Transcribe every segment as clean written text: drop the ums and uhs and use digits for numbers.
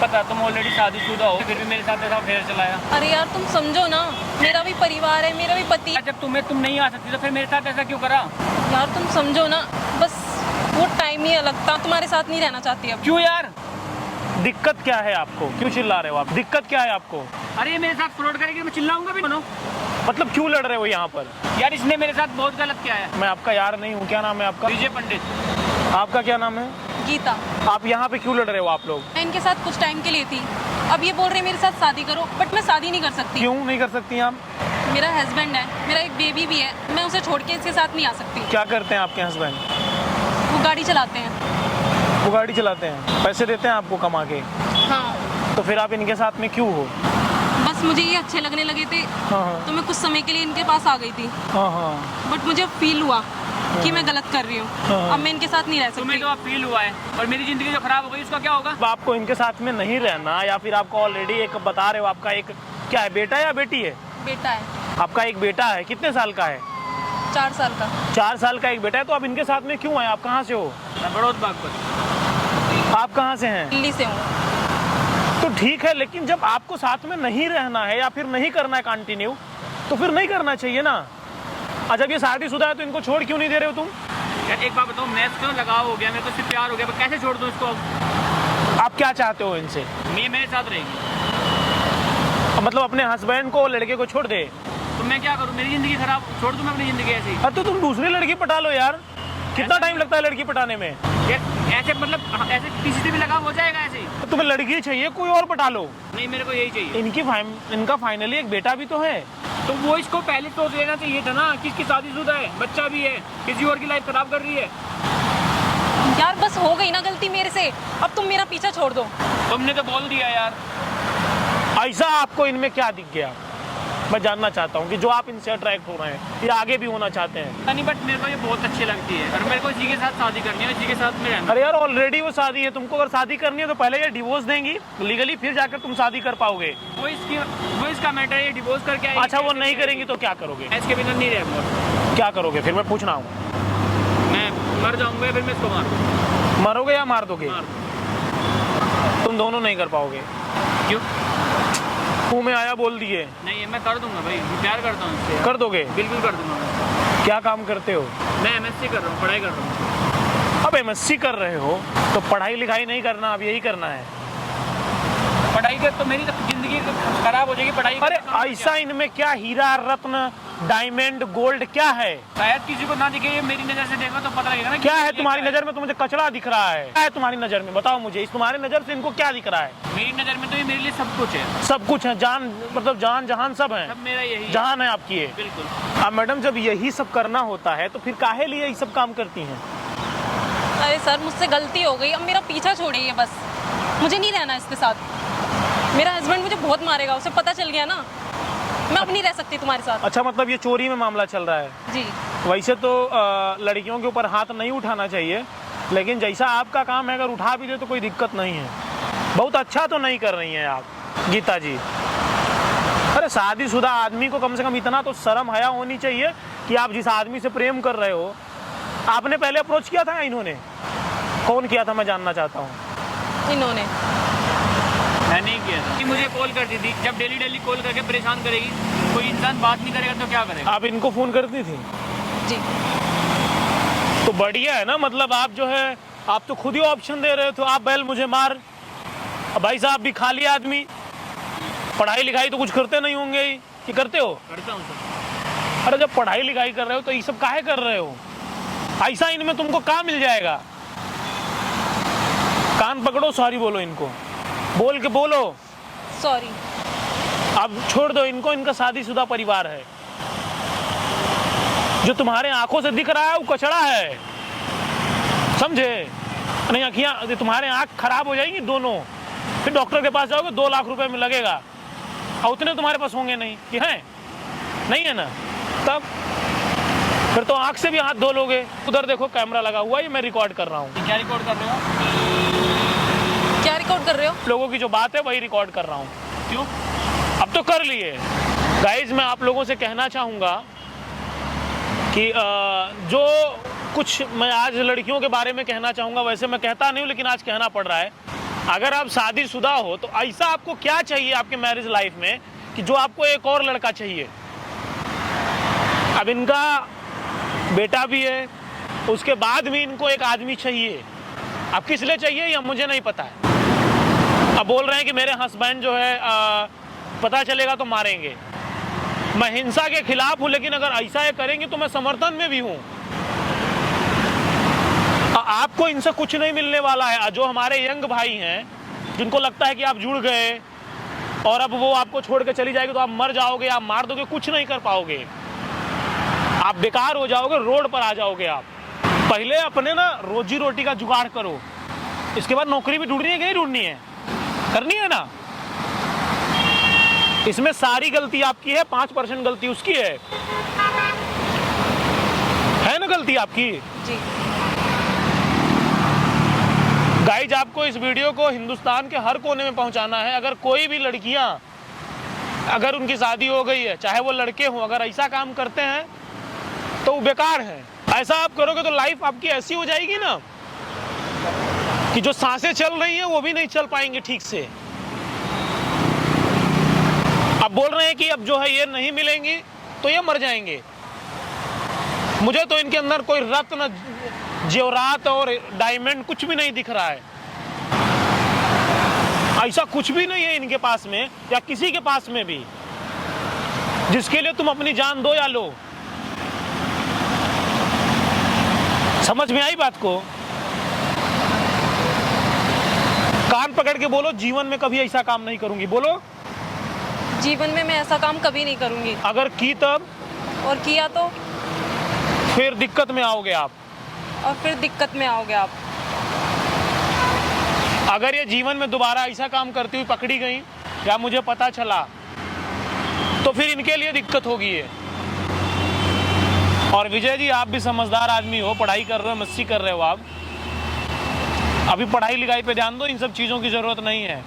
पता तुम ऑलरेडी शादीशुदा हो, फिर भी मेरे साथ ऐसा अफेयर चलाया। अरे यार तुम समझो ना, मेरा भी परिवार है, मेरा भी पति। जब तुम नहीं आ सकती तो फिर मेरे साथ ऐसा क्यों करा? यार तुम समझो ना, बस वो टाइम ही अलग था, तुम्हारे साथ नहीं रहना चाहती अब। क्यों यार? दिक्कत क्या है आपको? क्यों चिल्ला रहे हो आप? दिक्कत क्या है आपको? अरे ये मेरे साथ फ्रॉड करेगी, मैं चिल्लाऊंगा भी। सुनो मतलब क्यों लड़ रहे हो यहाँ पर? यार, इसने मेरे साथ बहुत गलत किया है। मैं आपका यार नहीं हूँ। क्या नाम है आपका? विजय पंडित। आपका क्या नाम है? गीता। आप यहाँ पे क्यों लड़ रहे हो आप लोग? मैं इनके साथ कुछ टाइम के लिए थी, अब ये बोल रहे मेरे साथ शादी करो, बट मैं शादी नहीं कर सकती। क्यों नहीं कर सकती आप? मेरा हस्बैंड है, मेरा एक बेबी भी है, मैं उसे छोड़ के इसके साथ नहीं आ सकती। क्या करते हैं आपके हस्बैंड? वो गाड़ी चलाते हैं। वो गाड़ी चलाते हैं, पैसे देते हैं आपको कमा के? हाँ। तो फिर आप इनके साथ में क्यों हो? बस मुझे ये अच्छे लगने लगे थे, हाँ तो मैं कुछ समय के लिए इनके पास आ गई थी, हाँ हाँ। बट मुझे फील हुआ कि मैं गलत कर रही हूँ। हाँ। अब मैं इनके साथ नहीं रह तुम्हें सकती। तो अब फील हुआ है, और मेरी जिंदगी जो खराब हो गई उसका क्या होगा? अब आपको इनके साथ में नहीं रहना, या फिर आपको ऑलरेडी एक बता रहे हो आपका एक क्या है, बेटा या बेटी है? बेटा है। आपका एक बेटा है, कितने साल का है? 4 साल का। 4 साल का एक बेटा है। तो आप इनके साथ में क्यों आए? आप कहाँ से हो? मैं बड़ौद बागपत। आप कहाँ से हैं? दिल्ली से हूँ। तो ठीक है, लेकिन जब आपको साथ में नहीं रहना है या फिर नहीं करना है कंटिन्यू, तो फिर नहीं करना चाहिए ना। और जब ये शादीशुदा है तो इनको छोड़ क्यों नहीं दे रहे हो तुम? यार एक बात बताओ, मैं तो लगाव हो गया, मेरे को इससे प्यार हो गया, मैं कैसे छोड़ दूँ इसको? अब आप क्या चाहते हो इनसे? ये मेरे साथ रहेगी। मतलब अपने हस्बैंड को, लड़के को छोड़ दे? तो मैं क्या करूँ? मेरी जिंदगी खराब, छोड़ दूँ मैं अपनी जिंदगी ऐसे ही? तो तुम दूसरी लड़की पटा लो यार। कितना टाइम लगता है लड़की पटाने में? यार ऐसे मतलब ऐसे किसी से भी लगाव हो जाएगा ऐसे ही? तो तुम्हें लड़की चाहिए, कोई और पटा लो। नहीं, मेरे को यही चाहिए। इनका फाइनली एक बेटा भी तो है। तो वो इसको पहले सोच लेना चाहिए था ना कि इसकी शादीशुदा है, बच्चा भी है, किसी और की लाइफ खराब कर रही है। यार बस हो गई ना गलती मेरे से, अब तुम मेरा पीछा छोड़ दो। तुमने तो बोल दिया यार। ऐसा आपको इनमें क्या दिख गया? मैं जानना चाहता हूँ कि जो आप इनसे अट्रैक्ट हो रहे हैं या आगे भी होना चाहते हैं। नहीं, बट मेरे को ये बहुत अच्छी लगती है, और मेरे को इसी के साथ शादी करनी है, इसी के साथ में रहना। अरे यार ऑलरेडी वो शादी है, तुमको अगर शादी करनी है तो पहले ये डिवोर्स देंगी लीगली, फिर जाकर तुम शादी कर पाओगे। वो इसका मैटर है, ये डिवोर्स करके आएगी। अच्छा, वो नहीं करेंगी तो क्या करोगे? मैं इसके बिना नहीं रहूंगा। क्या करोगे फिर? मैं पूछ रहा हूँ। मैं मर जाऊंगा, फिर मैं इसको मारूंगा। मरोगे या मार दोगे? मार दूंगा। तुम दोनों नहीं कर पाओगे। क्यों? मुंह में आया बोल दिए। नहीं, मैं कर दूंगा भाई, मैं प्यार करता हूँ इससे। कर दोगे? बिल्कुल कर दूंगा मैं। क्या काम करते हो? मैं MSc कर रहा हूँ, पढ़ाई कर रहा हूँ। अब MSc कर रहे हो तो पढ़ाई लिखाई नहीं करना, अब यही करना है। पढ़ाई कर तो मेरी जिंदगी खराब हो जाएगी पढ़ाई। अरे ऐसा इनमें क्या हीरा रत्न डायमंड गोल्ड क्या है? शायद किसी को ना दिखे, ये मेरी नजर से देखो तो पता लगेगा ना। क्या है तुम्हारी नजर में? तो मुझे कचरा दिख रहा है। क्या है तुम्हारी नजर में? बताओ मुझे, इस तुम्हारी नजर से इनको क्या दिख रहा है? मेरी नजर में तो ये मेरे लिए सब कुछ है। सब कुछ है? जान मतलब जान जहान सब है? सब मेरा यही है। जहान है आपकी है? बिल्कुल। अब मैडम जब यही सब करना होता है तो फिर काहे लिए ये सब काम करती हैं? अरे सर मुझसे गलती हो गई, अब मेरा पीछा छोड़िए बस, मुझे नहीं रहना इसके साथ। मेरा हस्बैंड मुझे बहुत मारेगा, उसे पता चल गया ना, मैं अब नहीं रह सकती तुम्हारे साथ। अच्छा, मतलब ये चोरी में मामला चल रहा है? जी। वैसे तो लड़कियों के ऊपर हाथ नहीं उठाना चाहिए, लेकिन जैसा आपका काम है अगर उठा भी दे तो कोई दिक्कत नहीं है। बहुत अच्छा तो नहीं कर रही हैं आप गीता जी। अरे शादीशुदा आदमी को कम से कम इतना तो शर्म हया होनी चाहिए कि आप जिस आदमी से प्रेम कर रहे हो, आपने पहले अप्रोच किया था या इन्होंने? कौन किया था मैं जानना चाहता हूँ। इन्होंने। मैं नहीं किया था। कि मुझे कॉल करती थी, जब डेली कॉल करके परेशान करेगी, कोई इंसान बात नहीं करेगा तो क्या करेगा? आप इनको फोन करती थी? जी। तो बढ़िया है ना, मतलब आप जो है आप तो खुद ही ऑप्शन दे रहे हो। तो आप बैल मुझे मार। अब भाई साहब भी खाली आदमी, पढ़ाई लिखाई तो कुछ करते नहीं होंगे ही, कि करते हो? करता हूँ सर। अरे जब पढ़ाई लिखाई कर रहे हो तो ये सब काहे कर रहे हो? ऐसा इनमें तुमको कहाँ मिल जाएगा? कान पकड़ो, सॉरी बोलो इनको, बोल के बोलो सॉरी। अब छोड़ दो इनको, इनका शादीशुदा परिवार है। जो तुम्हारे आंखों से दिख रहा है वो कचड़ा है, समझे? नहीं, आँखियाँ तुम्हारे आँख खराब हो जाएंगी दोनों, फिर डॉक्टर के पास जाओगे 2 लाख रुपए में लगेगा, और उतने तुम्हारे पास होंगे नहीं कि हैं, नहीं है ना? तब फिर तो आँख से भी हाथ धो लोगे। उधर देखो कैमरा लगा हुआ है, मैं रिकॉर्ड कर रहा हूँ। क्या रिकॉर्ड कर रहे हो? क्या रिकॉर्ड कर रहे हो? लोगों की जो बात है वही रिकॉर्ड कर रहा हूँ। क्यों? अब तो कर लिए। गाइज मैं आप लोगों से कहना चाहूँगा कि जो कुछ मैं आज लड़कियों के बारे में कहना चाहूँगा, वैसे मैं कहता नहीं हूँ लेकिन आज कहना पड़ रहा है अगर आप शादीशुदा हो तो ऐसा आपको क्या चाहिए आपके मैरिज लाइफ में कि जो आपको एक और लड़का चाहिए? अब इनका बेटा भी है, उसके बाद भी इनको एक आदमी चाहिए। अब किस लिए चाहिए ये मुझे नहीं पता है। अब बोल रहे हैं कि मेरे हस्बैंड जो है पता चलेगा तो मारेंगे। मैं हिंसा के खिलाफ हूं, लेकिन अगर ऐसा ये करेंगे तो मैं समर्थन में भी हूं। आपको इनसे कुछ नहीं मिलने वाला है। जो हमारे यंग भाई हैं, जिनको लगता है कि आप जुड़ गए और अब वो आपको छोड़ के चली जाएगी तो आप मर जाओगे, आप मार दोगे, कुछ नहीं कर पाओगे, आप बेकार हो जाओगे, रोड पर आ जाओगे। आप पहले अपने ना रोजी रोटी का जुगाड़ करो, इसके बाद नौकरी भी ढूंढनी है कि नहीं ढूंढनी है, करनी है ना। इसमें सारी गलती आपकी है, 5% गलती उसकी है ना गलती आपकी जी। गाइज, आपको इस वीडियो को हिंदुस्तान के हर कोने में पहुंचाना है। अगर कोई भी लड़कियां, अगर उनकी शादी हो गई है, चाहे वो लड़के हों, अगर ऐसा काम करते हैं तो वो बेकार है। ऐसा आप करोगे तो लाइफ आपकी ऐसी हो जाएगी ना कि जो सांसें चल रही हैं वो भी नहीं चल पाएंगे ठीक से। अब बोल रहे हैं कि अब जो है ये नहीं मिलेंगी तो ये मर जाएंगे। मुझे तो इनके अंदर कोई रत्न, जेवरात और डायमंड कुछ भी नहीं दिख रहा है। ऐसा कुछ भी नहीं है इनके पास में या किसी के पास में भी जिसके लिए तुम अपनी जान दो या लो। समझ में आई बात को? कान पकड़ के बोलो, जीवन में कभी ऐसा काम नहीं करूंगी। बोलो, जीवन में मैं ऐसा काम कभी नहीं करूंगी। अगर की तब, और किया तो फिर दिक्कत में आओगे आप। और फिर दिक्कत में आओगे आप। अगर ये जीवन में दोबारा ऐसा काम करती हुई पकड़ी गई या मुझे पता चला तो फिर इनके लिए दिक्कत होगी ये। और विजय जी, आप भी समझदार आदमी हो, पढ़ाई कर रहे हो, मस्ती कर रहे हो आप। अभी पढ़ाई लिखाई पे ध्यान दो, इन सब चीज़ों की ज़रूरत नहीं है।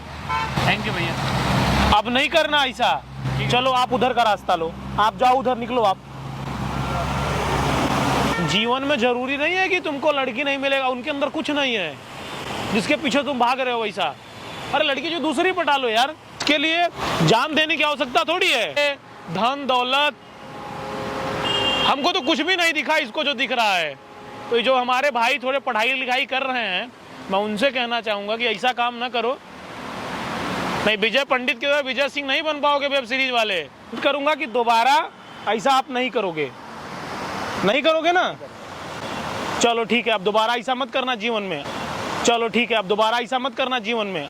थैंक यू भैया। अब नहीं करना ऐसा। चलो आप उधर का रास्ता लो, आप जाओ, उधर निकलो आप। जीवन में जरूरी नहीं है कि तुमको लड़की नहीं मिलेगा, उनके अंदर कुछ नहीं है जिसके पीछे तुम भाग रहे हो वैसा। अरे लड़की जो दूसरी पटा लो यार, इसके लिए जान देने की आवश्यकता थोड़ी है। धन दौलत हमको तो कुछ भी नहीं दिखा, इसको जो दिख रहा है। तो जो हमारे भाई थोड़े पढ़ाई लिखाई कर रहे हैं, मैं उनसे कहना चाहूंगा कि ऐसा काम ना करो। नहीं, विजय पंडित की तरह विजय सिंह नहीं बन पाओगे वेब सीरीज वाले। करूंगा कि दोबारा ऐसा आप नहीं करोगे, नहीं करोगे ना। चलो ठीक है, अब दोबारा ऐसा मत करना जीवन में। चलो ठीक है, अब दोबारा ऐसा मत करना जीवन में।